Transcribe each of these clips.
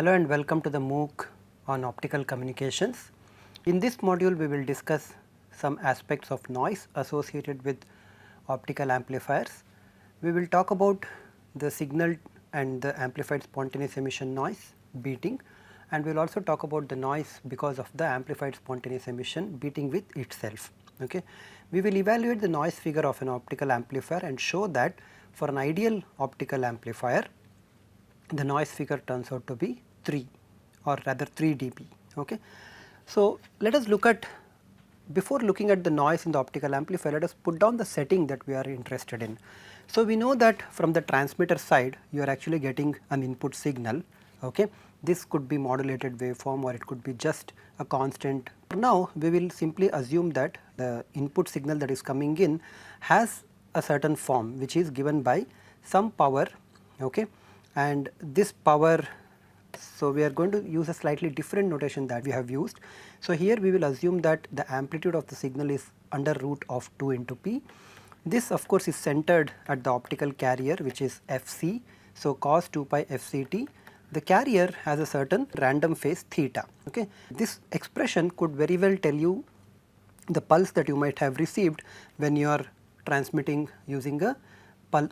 Hello and welcome to the MOOC on optical communications. In this module we will discuss some aspects of noise associated with optical amplifiers. We will talk about the signal and the amplified spontaneous emission noise beating, and we will also talk about the noise because of the amplified spontaneous emission beating with itself. Okay. We will evaluate the noise figure of an optical amplifier and show that for an ideal optical amplifier the noise figure turns out to be 3 or rather 3 dB. Okay. So, let us look at, before looking at the noise in the optical amplifier, let us put down the setting that we are interested in. So, we know that from the transmitter side you are actually getting an input signal. Okay. This could be modulated waveform or it could be just a constant. Now, we will simply assume that the input signal that is coming in has a certain form which is given by some power. Okay. And this power, so we are going to use a slightly different notation that we have used. So, here we will assume that the amplitude of the signal is under root of 2 into p. This of course is centered at the optical carrier which is Fc. So, cos 2 pi Fct, the carrier has a certain random phase theta. Okay. This expression could very well tell you the pulse that you might have received when you are transmitting using a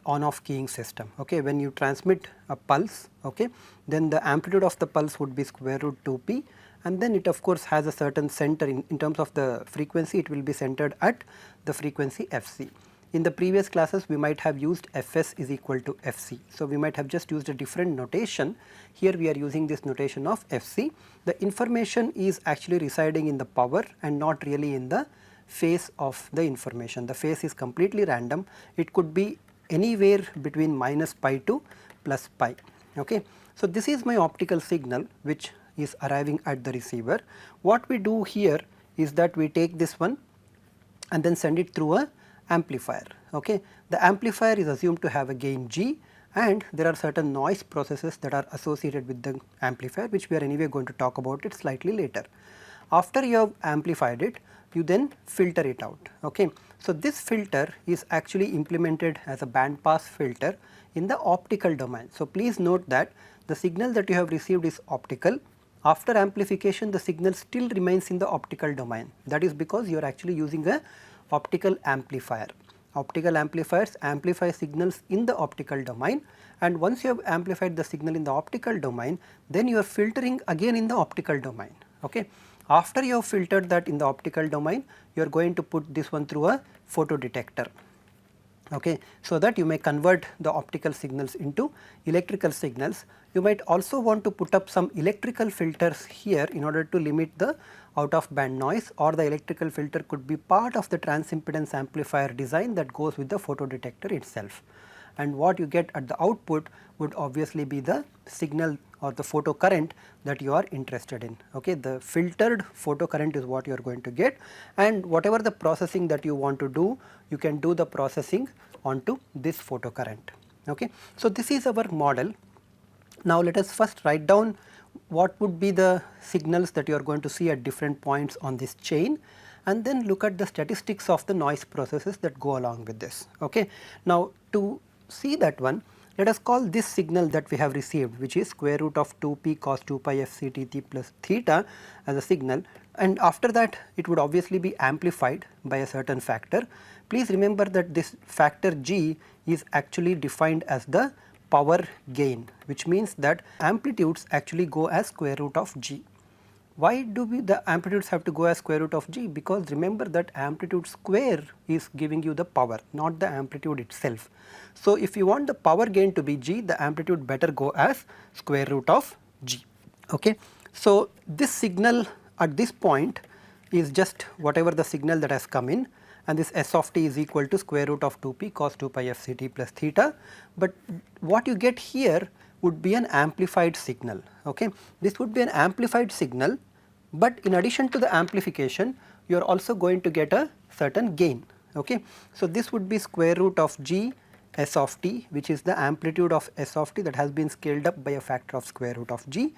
on off keying system. Okay. When you transmit a pulse, okay, then the amplitude of the pulse would be square root 2 p, and then it of course has a certain center in terms of the frequency, it will be centered at the frequency Fc. In the previous classes we might have used Fs is equal to Fc. So, we might have just used a different notation. Here we are using this notation of Fc. The information is actually residing in the power and not really in the phase of the information. The phase is completely random. It could be anywhere between minus pi to plus pi. Okay. So, this is my optical signal which is arriving at the receiver. What we do here is that we take this one and then send it through a amplifier. Okay. The amplifier is assumed to have a gain G, and there are certain noise processes that are associated with the amplifier which we are anyway going to talk about it slightly later. After you have amplified it, you then filter it out. Okay. So, this filter is actually implemented as a band pass filter in the optical domain. So, please note that the signal that you have received is optical. After amplification the signal still remains in the optical domain. That is because you are actually using a optical amplifier. Optical amplifiers amplify signals in the optical domain, and once you have amplified the signal in the optical domain, then you are filtering again in the optical domain. Okay. After you have filtered that in the optical domain, you are going to put this one through a photodetector. Okay. So, that you may convert the optical signals into electrical signals. You might also want to put up some electrical filters here in order to limit the out of band noise, or the electrical filter could be part of the transimpedance amplifier design that goes with the photodetector itself. And what you get at the output would obviously be the signal or the photocurrent that you are interested in. Okay. The filtered photocurrent is what you are going to get, and whatever the processing that you want to do, you can do the processing onto this photocurrent. Okay. So, this is our model. Now, let us first write down what would be the signals that you are going to see at different points on this chain, and then look at the statistics of the noise processes that go along with this. Okay. Now, to see that one, let us call this signal that we have received, which is square root of 2 p cos 2 pi Fct plus theta, as a signal, and after that it would obviously be amplified by a certain factor. Please remember that this factor G is actually defined as the power gain, which means that amplitudes actually go as square root of G. Why do the amplitudes have to go as square root of G? Because remember that amplitude square is giving you the power, not the amplitude itself. So, if you want the power gain to be G, the amplitude better go as square root of G. Okay. So, this signal at this point is just whatever the signal that has come in, and this S of t is equal to square root of 2 p cos 2 pi Fct plus theta, but what you get here would be an amplified signal. Okay. This would be an amplified signal, but in addition to the amplification you are also going to get a certain gain. Okay. So, this would be square root of G S of t, which is the amplitude of S of t that has been scaled up by a factor of square root of G,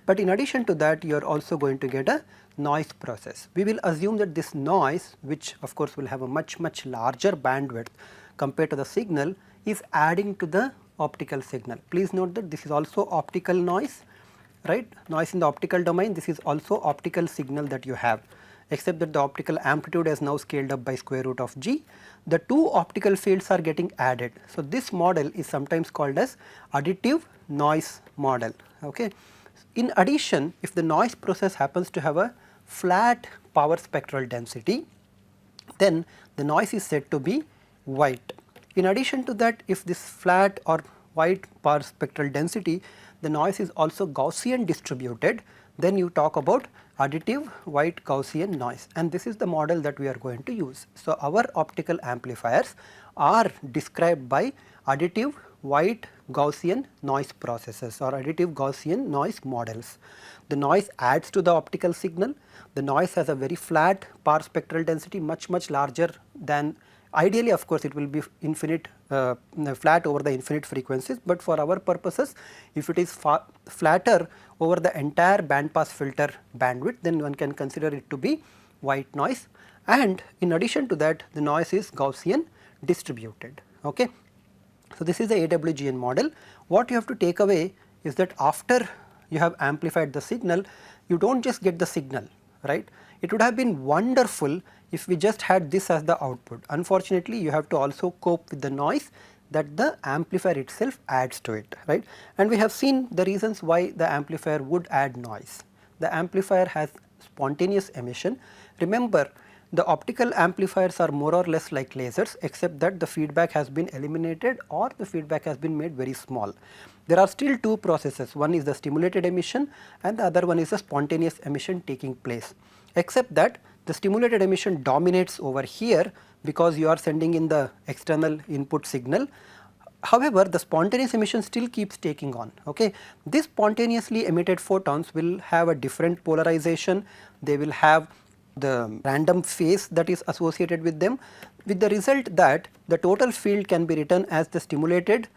but in addition to that you are also going to get a noise process. We will assume that this noise, which of course will have a much larger bandwidth compared to the signal, is adding to the optical signal. Please note that this is also optical noise, right, noise in the optical domain, this is also optical signal that you have, except that the optical amplitude has now scaled up by square root of g. The two optical fields are getting added. So, this model is sometimes called as additive noise model. Okay. In addition, if the noise process happens to have a flat power spectral density, then the noise is said to be white. In addition to that, if this flat or white power spectral density, the noise is also Gaussian distributed, then you talk about additive white Gaussian noise, and this is the model that we are going to use. So, our optical amplifiers are described by additive white Gaussian noise processes or additive Gaussian noise models. The noise adds to the optical signal. The noise has a very flat power spectral density, much larger than, ideally of course it will be infinite flat over the infinite frequencies, but for our purposes if it is flatter over the entire band pass filter bandwidth, then one can consider it to be white noise, and in addition to that the noise is Gaussian distributed. Okay. So, this is the AWGN model. What you have to take away is that after you have amplified the signal, you do not just get the signal, right. It would have been wonderful if we just had this as the output. Unfortunately, you have to also cope with the noise that the amplifier itself adds to it, right. And we have seen the reasons why the amplifier would add noise. The amplifier has spontaneous emission. Remember, the optical amplifiers are more or less like lasers, except that the feedback has been eliminated or the feedback has been made very small. There are still two processes, one is the stimulated emission and the other one is the spontaneous emission taking place, except that the stimulated emission dominates over here because you are sending in the external input signal. However, the spontaneous emission still keeps taking on. Okay. These spontaneously emitted photons will have a different polarization, they will have the random phase that is associated with them, with the result that the total field can be written as the stimulated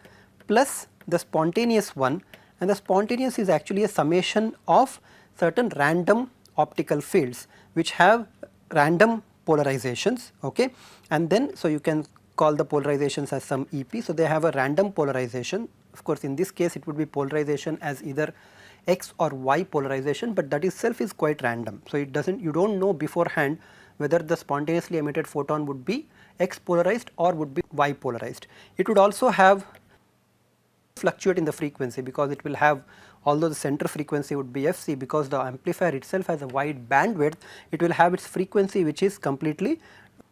plus the spontaneous one, and the spontaneous is actually a summation of certain random optical fields which have random polarizations. Okay. And then so you can call the polarizations as some EP. So, they have a random polarization. Of course, in this case it would be polarization as either X or Y polarization, but that itself is quite random. So, it does not, you do not know beforehand whether the spontaneously emitted photon would be X polarized or would be Y polarized. It would also have fluctuate in the frequency because it will have, although the center frequency would be Fc, because the amplifier itself has a wide bandwidth, it will have its frequency which is completely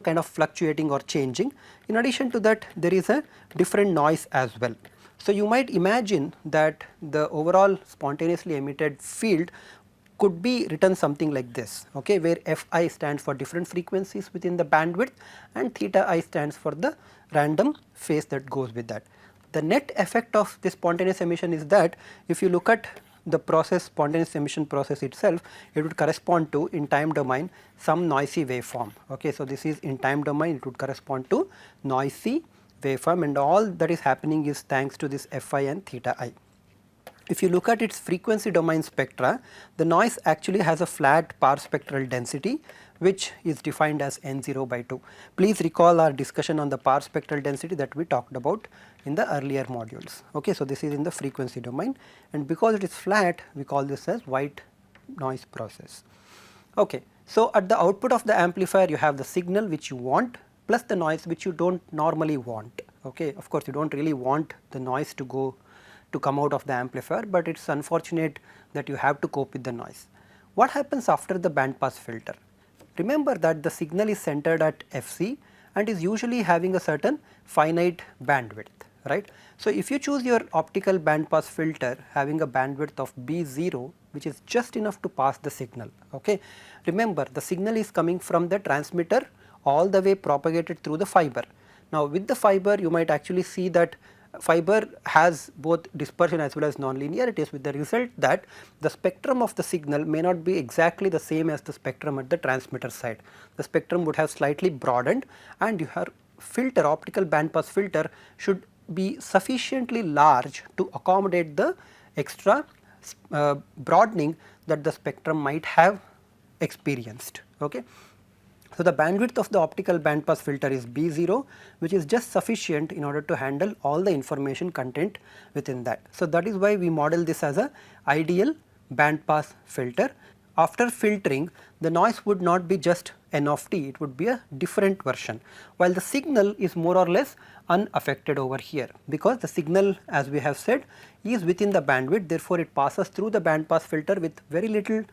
kind of fluctuating or changing. In addition to that, there is a different noise as well. So, you might imagine that the overall spontaneously emitted field could be written something like this, okay, where Fi stands for different frequencies within the bandwidth and theta I stands for the random phase that goes with that. The net effect of this spontaneous emission is that if you look at the process, spontaneous emission process itself, it would correspond to, in time domain, some noisy waveform. Okay. So, this is in time domain, it would correspond to noisy waveform, and all that is happening is thanks to this Fi and theta I. If you look at its frequency domain spectra, the noise actually has a flat power spectral density which is defined as N0 by 2. Please recall our discussion on the power spectral density that we talked about in the earlier modules. Okay. So, this is in the frequency domain, and because it is flat, we call this as white noise process. Okay. So, at the output of the amplifier you have the signal which you want plus the noise which you do not normally want. Okay. Of course, you do not really want the noise to come out of the amplifier, but it is unfortunate that you have to cope with the noise. What happens after the band pass filter? Remember that the signal is centered at Fc and is usually having a certain finite bandwidth, right. So, if you choose your optical band pass filter having a bandwidth of B0, which is just enough to pass the signal, okay. Remember, the signal is coming from the transmitter all the way propagated through the fiber. Now, with the fiber you might actually see that fiber has both dispersion as well as non-linearities, with the result that the spectrum of the signal may not be exactly the same as the spectrum at the transmitter side. The spectrum would have slightly broadened, and your filter, optical band pass filter, should be sufficiently large to accommodate the extra broadening that the spectrum might have experienced. Okay. So, the bandwidth of the optical band pass filter is B0, which is just sufficient in order to handle all the information content within that. So, that is why we model this as a ideal band pass filter. After filtering, the noise would not be just n of t, it would be a different version, while the signal is more or less unaffected over here, because the signal, as we have said, is within the bandwidth, therefore it passes through the band pass filter with very little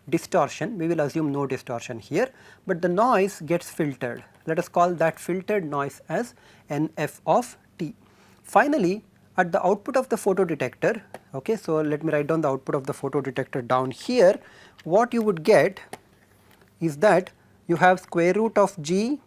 distortion. We will assume no distortion here, but the noise gets filtered. Let us call that filtered noise as NF of t. Finally, at the output of the photodetector, okay, so let me write down the output of the photodetector down here. What you would get is that you have square root of g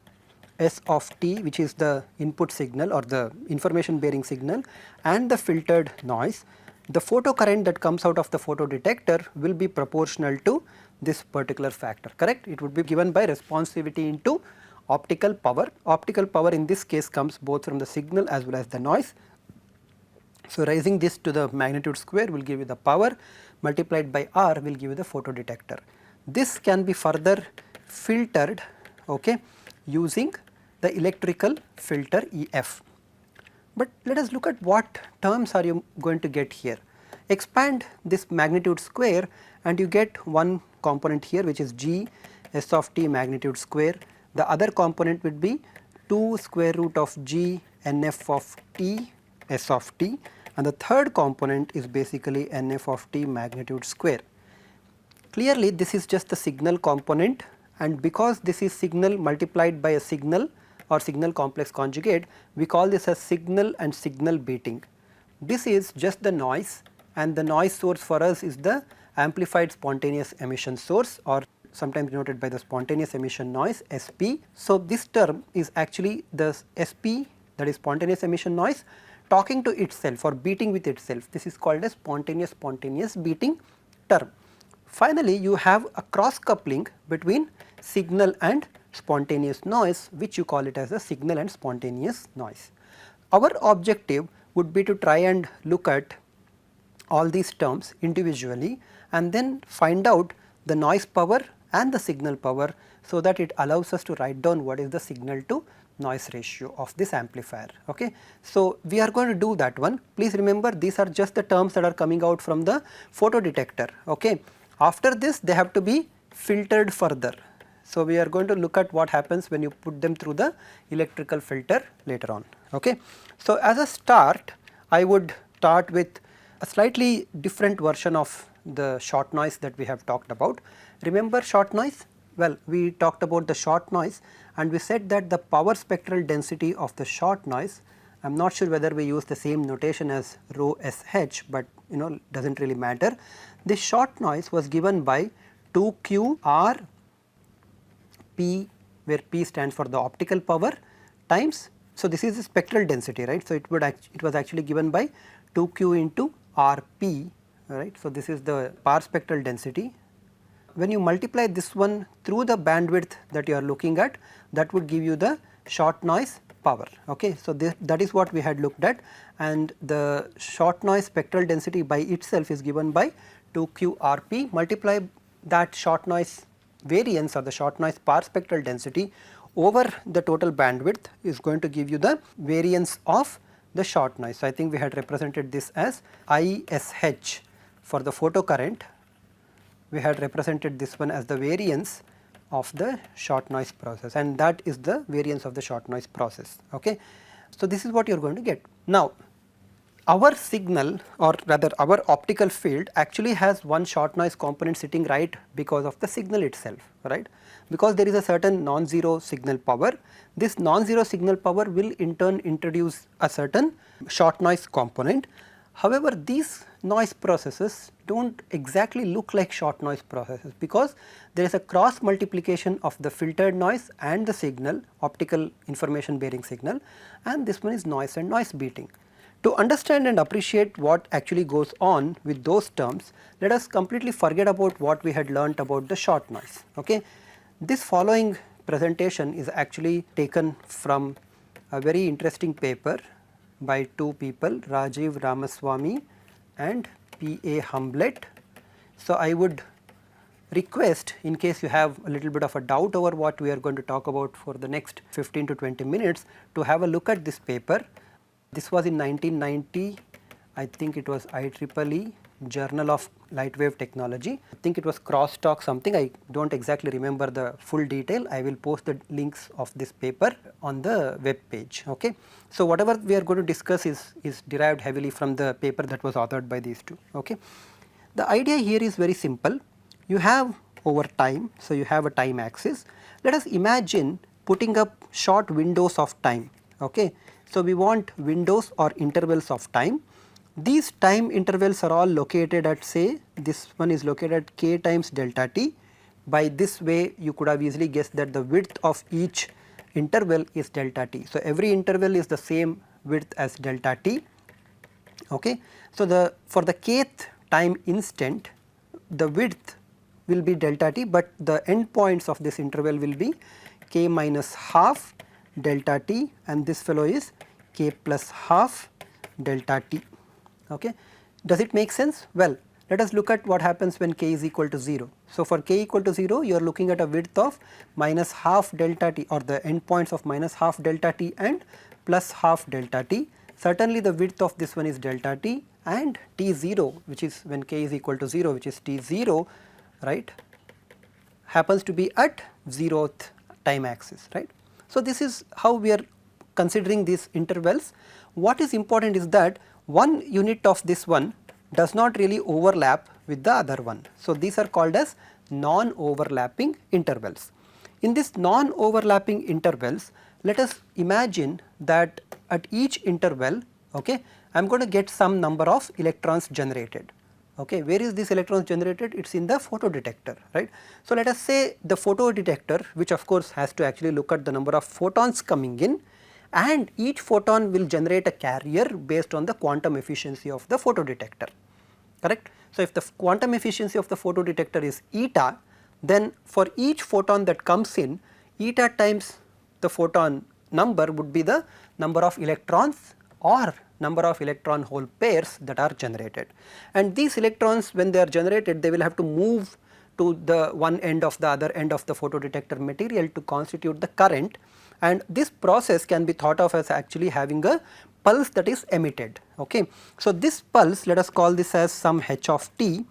s of t, which is the input signal or the information bearing signal, and the filtered noise. The photocurrent that comes out of the photodetector will be proportional to this particular factor, correct? It would be given by responsivity into optical power. Optical power in this case comes both from the signal as well as the noise. So, raising this to the magnitude square will give you the power, multiplied by R will give you the photodetector. This can be further filtered, okay, using the electrical filter EF. But let us look at what terms are you going to get here. Expand this magnitude square and you get one component here, which is g s of t magnitude square. The other component would be 2 square root of g nf of t s of t, and the third component is basically nf of t magnitude square. Clearly this is just the signal component, and because this is signal multiplied by a signal or signal complex conjugate, we call this as signal and signal beating. This is just the noise, and the noise source for us is the amplified spontaneous emission source, or sometimes denoted by the spontaneous emission noise SP. So, this term is actually the SP, that is spontaneous emission noise, talking to itself or beating with itself. This is called as spontaneous beating term. Finally, you have a cross coupling between signal and spontaneous noise, which you call it as a signal and spontaneous noise. Our objective would be to try and look at all these terms individually and then find out the noise power and the signal power, so that it allows us to write down what is the signal to noise ratio of this amplifier. Okay. So, we are going to do that one. Please remember, these are just the terms that are coming out from the photodetector. Okay. After this, they have to be filtered further. So, we are going to look at what happens when you put them through the electrical filter later on. Okay. So, as a start, I would start with a slightly different version of the short noise that we have talked about. Remember short noise? Well, we talked about the short noise and we said that the power spectral density of the short noise, I am not sure whether we use the same notation as rho sh, but does not really matter. This short noise was given by 2q r p, where p stands for the optical power, times, so this is the spectral density, right. So, it was actually given by 2q into rp, right. So, this is the power spectral density. When you multiply this one through the bandwidth that you are looking at, that would give you the short noise power. Okay. So, that is what we had looked at, and the short noise spectral density by itself is given by 2q rp, multiply that short noise variance or the short noise power spectral density over the total bandwidth is going to give you the variance of the short noise. So, I think we had represented this as ISH for the photocurrent. We had represented this one as the variance of the short noise process, and that is the variance of the short noise process. Okay. So, this is what you are going to get. Now, our signal, or rather our optical field, actually has one short noise component sitting right because of the signal itself, right. Because there is a certain non-zero signal power, this non-zero signal power will in turn introduce a certain short noise component. However, these noise processes do not exactly look like short noise processes, because there is a cross multiplication of the filtered noise and the signal, optical information bearing signal, and this one is noise and noise beating. To understand and appreciate what actually goes on with those terms, let us completely forget about what we had learnt about the short noise. Okay. This following presentation is actually taken from a very interesting paper by two people, Rajiv Ramaswamy and P.A. Humblet. So, I would request, in case you have a little bit of a doubt over what we are going to talk about for the next 15 to 20 minutes, to have a look at this paper. This was in 1990, I think it was IEEE Journal of Light Wave Technology. I think it was crosstalk something, I do not exactly remember the full detail. I will post the links of this paper on the web page. Okay. So, whatever we are going to discuss is derived heavily from the paper that was authored by these two. Okay. The idea here is very simple. You have over time, so you have a time axis. Let us imagine putting up short windows of time. Okay. So, we want windows or intervals of time. These time intervals are all located at, say, this one is located at k times delta t. By this way you could have easily guessed that the width of each interval is delta t. So, every interval is the same width as delta t. Okay. So, for the kth time instant the width will be delta t, but the endpoints of this interval will be k minus half delta t, and this fellow is k plus half delta t. Okay. Does it make sense? Well, let us look at what happens when k is equal to 0. So, for k equal to 0 you are looking at a width of minus half delta t, or the endpoints of minus half delta t and plus half delta t. Certainly the width of this one is delta t, and t0, which is when k is equal to 0, which is t0, right, happens to be at 0th time axis, right. So, this is how we are considering these intervals. What is important is that one unit of this one does not really overlap with the other one. So, these are called as non-overlapping intervals. In this non-overlapping intervals, let us imagine that at each interval, okay, I am going to get some number of electrons generated. Okay. Where is this electrons generated? It is in the photodetector, right. So, let us say the photodetector, which of course has to actually look at the number of photons coming in, and each photon will generate a carrier based on the quantum efficiency of the photodetector, correct. So, if the quantum efficiency of the photodetector is eta, then for each photon that comes in, eta times the photon number would be the number of electrons or number of electron hole pairs that are generated. And these electrons, when they are generated, they will have to move to the one end of the other end of the photodetector material to constitute the current, and this process can be thought of as actually having a pulse that is emitted. Okay. So, this pulse, let us call this as some h of t.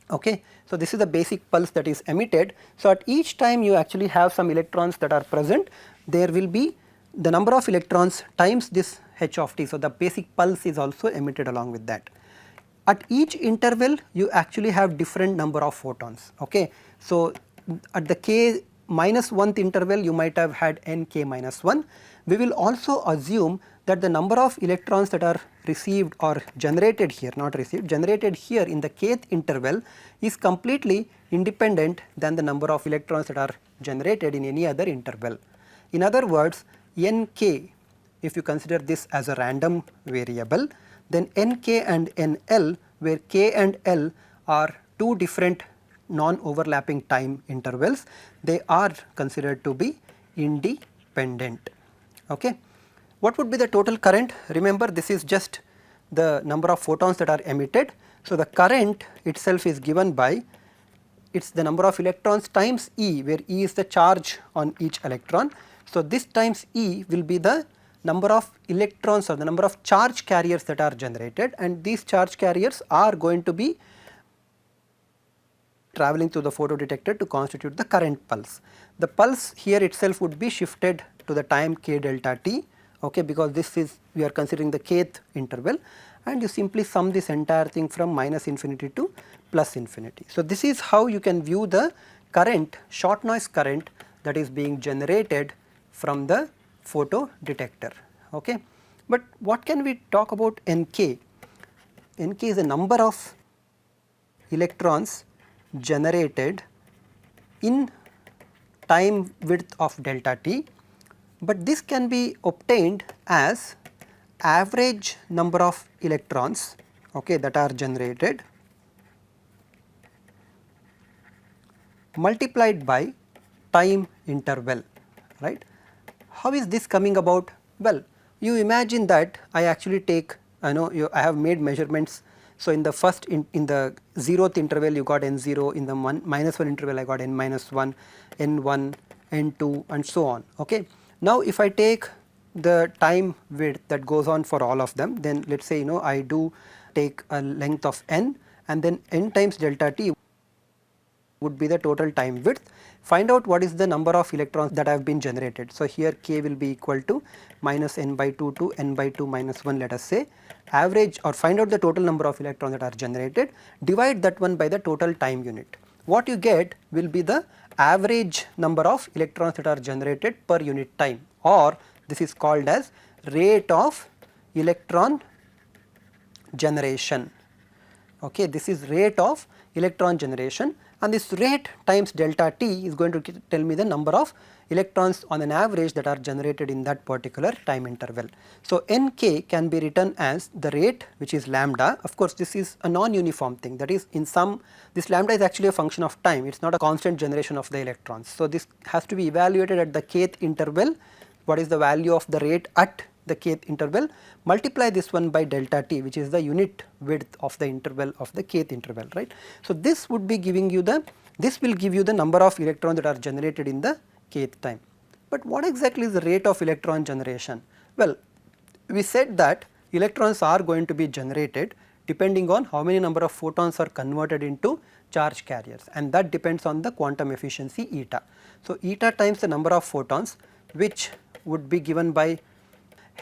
Okay. So, this is the basic pulse that is emitted. So, at each time you actually have some electrons that are present, there will be the number of electrons times this h of t. So, the basic pulse is also emitted along with that. At each interval you actually have different number of photons. Okay. So, at the k minus 1th interval you might have had n k minus 1. We will also assume that the number of electrons that are received or generated here, not received, generated here in the kth interval is completely independent than the number of electrons that are generated in any other interval. In other words, nk, if you consider this as a random variable, then nk and nl, where k and l are two different non-overlapping time intervals, they are considered to be independent. Okay. What would be the total current? Remember, this is just the number of photons that are emitted. So, the current itself is given by, it is the number of electrons times E, where E is the charge on each electron. So, this times E will be the number of electrons or the number of charge carriers that are generated, and these charge carriers are going to be traveling through the photodetector to constitute the current pulse. The pulse here itself would be shifted to the time k delta t, okay, because this is, we are considering the kth interval, and you simply sum this entire thing from minus infinity to plus infinity. So, this is how you can view the current, short noise current, that is being generated from the photodetector. Okay. But what can we talk about Nk? Nk is the number of electrons generated in time width of delta t, but this can be obtained as average number of electrons, okay, that are generated multiplied by time interval, right. How is this coming about? Well, you imagine that I actually take, I I have made measurements. So, in the first in the 0th interval you got n0, in the minus 1 interval I got n minus 1, n1, n2 and so on. Okay. Now, if I take the time width that goes on for all of them, then let us say I do take a length of n, and then n times delta t would be the total time width. Find out what is the number of electrons that have been generated. So, here k will be equal to minus n by 2 to n by 2 minus 1, let us say. Average, or find out the total number of electrons that are generated, divide that one by the total time unit. What you get will be the average number of electrons that are generated per unit time, or this is called as rate of electron generation. Okay, this is rate of electron generation, and this rate times delta t is going to tell me the number of electrons on an average that are generated in that particular time interval. So, Nk can be written as the rate, which is lambda. Of course, this is a non-uniform thing, that is, in some, this lambda is actually a function of time, it is not a constant generation of the electrons. So, this has to be evaluated at the kth interval. What is the value of the rate at the kth interval, multiply this one by delta t, which is the unit width of the interval of the kth interval, right. So, this would be giving you the, this will give you the number of electrons that are generated in the kth time. But what exactly is the rate of electron generation? Well, we said that electrons are going to be generated depending on how many number of photons are converted into charge carriers, and that depends on the quantum efficiency eta. So, eta times the number of photons, which would be given by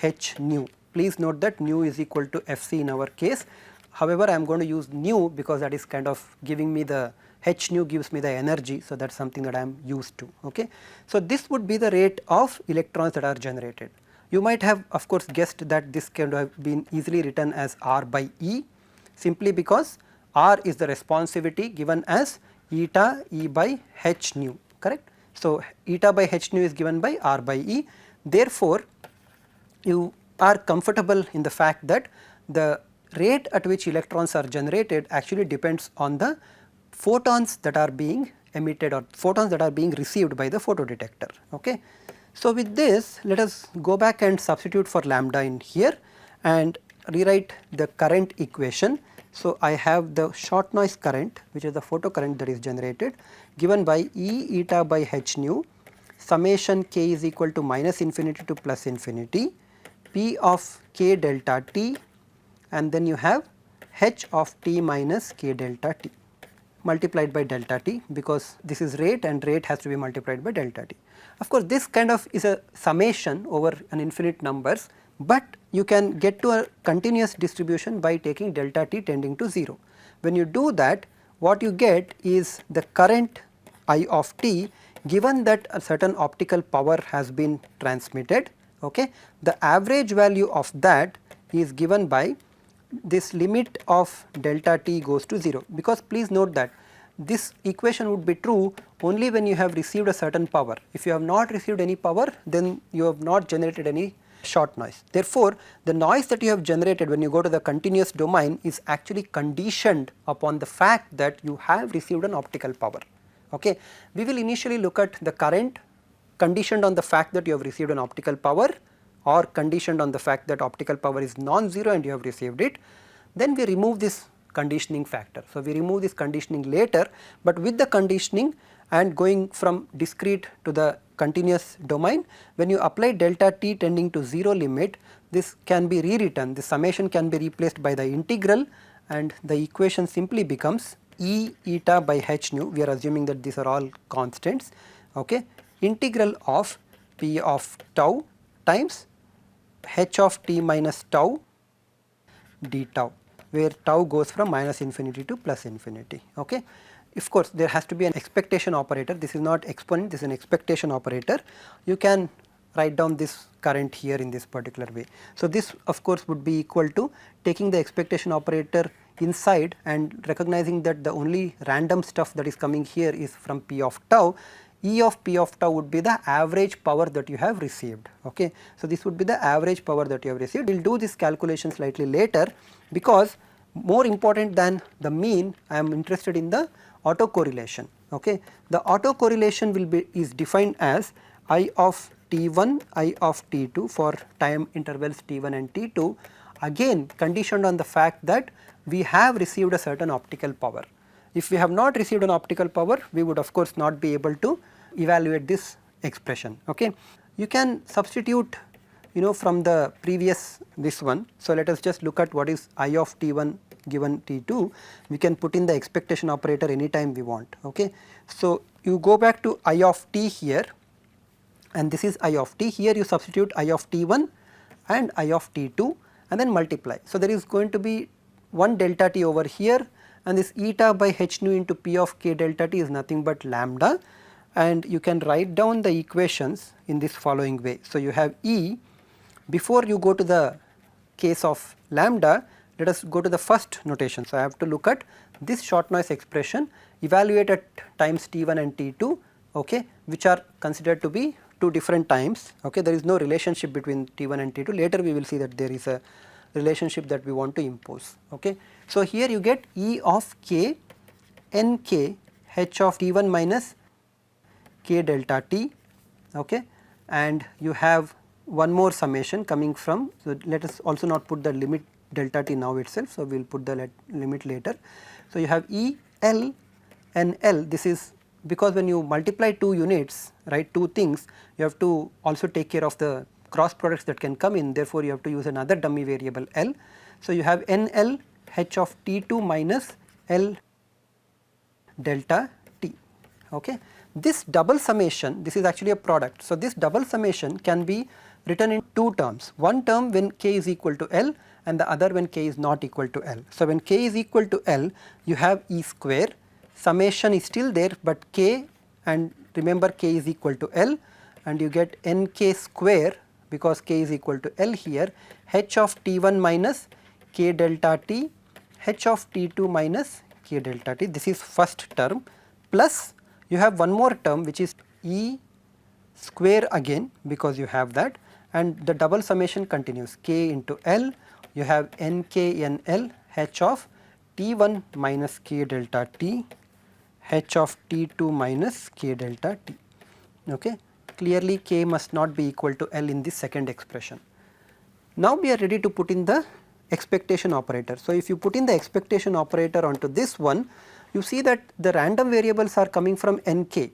h nu. Please note that nu is equal to Fc in our case. However, I am going to use nu because that is kind of giving me the h nu gives me the energy. So, that is something that I am used to. Okay. So, this would be the rate of electrons that are generated. You might have of course guessed that this can have been easily written as R by E, simply because R is the responsivity given as eta E by h nu, correct. So, eta by h nu is given by R by E. Therefore, you are comfortable in the fact that the rate at which electrons are generated actually depends on the photons that are being emitted or photons that are being received by the photodetector. Okay. So, with this, let us go back and substitute for lambda in here and rewrite the current equation. So, I have the short noise current, which is the photocurrent that is generated, given by E eta by h nu, summation k is equal to minus infinity to plus infinity, P of k delta t, and then you have h of t minus k delta t multiplied by delta t, because this is rate and rate has to be multiplied by delta t. Of course, this kind of is a summation over an infinite numbers, but you can get to a continuous distribution by taking delta t tending to 0. When you do that, what you get is the current I of t, given that a certain optical power has been transmitted. Okay. The average value of that is given by this limit of delta t goes to 0, because please note that this equation would be true only when you have received a certain power. If you have not received any power, then you have not generated any short noise. Therefore, the noise that you have generated when you go to the continuous domain is actually conditioned upon the fact that you have received an optical power. Okay. We will initially look at the current conditioned on the fact that you have received an optical power, or conditioned on the fact that optical power is non-zero and you have received it. Then we remove this conditioning factor. So, we remove this conditioning later, but with the conditioning and going from discrete to the continuous domain, when you apply delta t tending to 0 limit, this can be rewritten, the summation can be replaced by the integral, and the equation simply becomes E eta by h nu. We are assuming that these are all constants. Okay. Integral of p of tau times h of t minus tau d tau, where tau goes from minus infinity to plus infinity. Okay. Of course, there has to be an expectation operator. This is not exponent, this is an expectation operator. You can write down this current here in this particular way. So, this of course would be equal to taking the expectation operator inside and recognizing that the only random stuff that is coming here is from p of tau. E of p of tau would be the average power that you have received. Okay. So, this would be the average power that you have received. We will do this calculation slightly later, because more important than the mean, I am interested in the autocorrelation. Okay. The autocorrelation will be is defined as I of t1, I of t2 for time intervals t1 and t2, again conditioned on the fact that we have received a certain optical power. If we have not received an optical power, we would of course not be able to evaluate this expression. Okay. You can substitute you know from the previous this one. So, let us just look at what is I of t1 given t2, we can put in the expectation operator anytime we want. Okay. So, you go back to I of t here and this is I of t, here you substitute I of t1 and I of t2 and then multiply. So, there is going to be 1 delta t over here and this eta by h nu into p of k delta t is nothing but lambda, and you can write down the equations in this following way. So, you have E, before you go to the case of lambda, let us go to the first notation. So, I have to look at this short noise expression, evaluate at times t1 and t2, okay, which are considered to be 2 different times. Okay. There is no relationship between t1 and t2, later we will see that there is a relationship that we want to impose. Okay. So, here you get E of k n k h of t1 minus k delta t, okay, and you have one more summation coming from. So, let us also not put the limit delta t now itself. So, we will put the limit later. So, you have E L and L, this is because when you multiply 2 units, right, 2 things, you have to also take care of the cross products that can come in, therefore, you have to use another dummy variable L. So, you have N L h of t2 minus L delta t. Okay. This double summation, this is actually a product. So, this double summation can be written in 2 terms, one term when k is equal to L and the other when k is not equal to L. So, when k is equal to L, you have E square, summation is still there, but k, and remember k is equal to L, and you get n k square because k is equal to L here, h of t1 minus k delta t, h of t2 minus k delta t, this is first term, plus you have one more term which is E square again because you have that, and the double summation continues k into L, you have n k n L h of t1 minus k delta t, h of t2 minus k delta t. Okay. Clearly k must not be equal to L in this second expression. Now we are ready to put in the expectation operator. So, if you put in the expectation operator onto this one, you see that the random variables are coming from nk.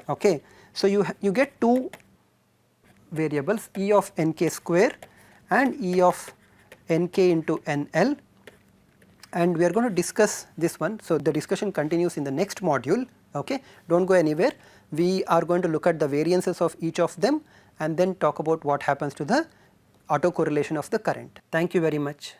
Okay. So, you get 2 variables E of nk square and E of nk into nl, and we are going to discuss this one. So, the discussion continues in the next module. Okay. Do not go anywhere, we are going to look at the variances of each of them and then talk about what happens to the autocorrelation of the current. Thank you very much.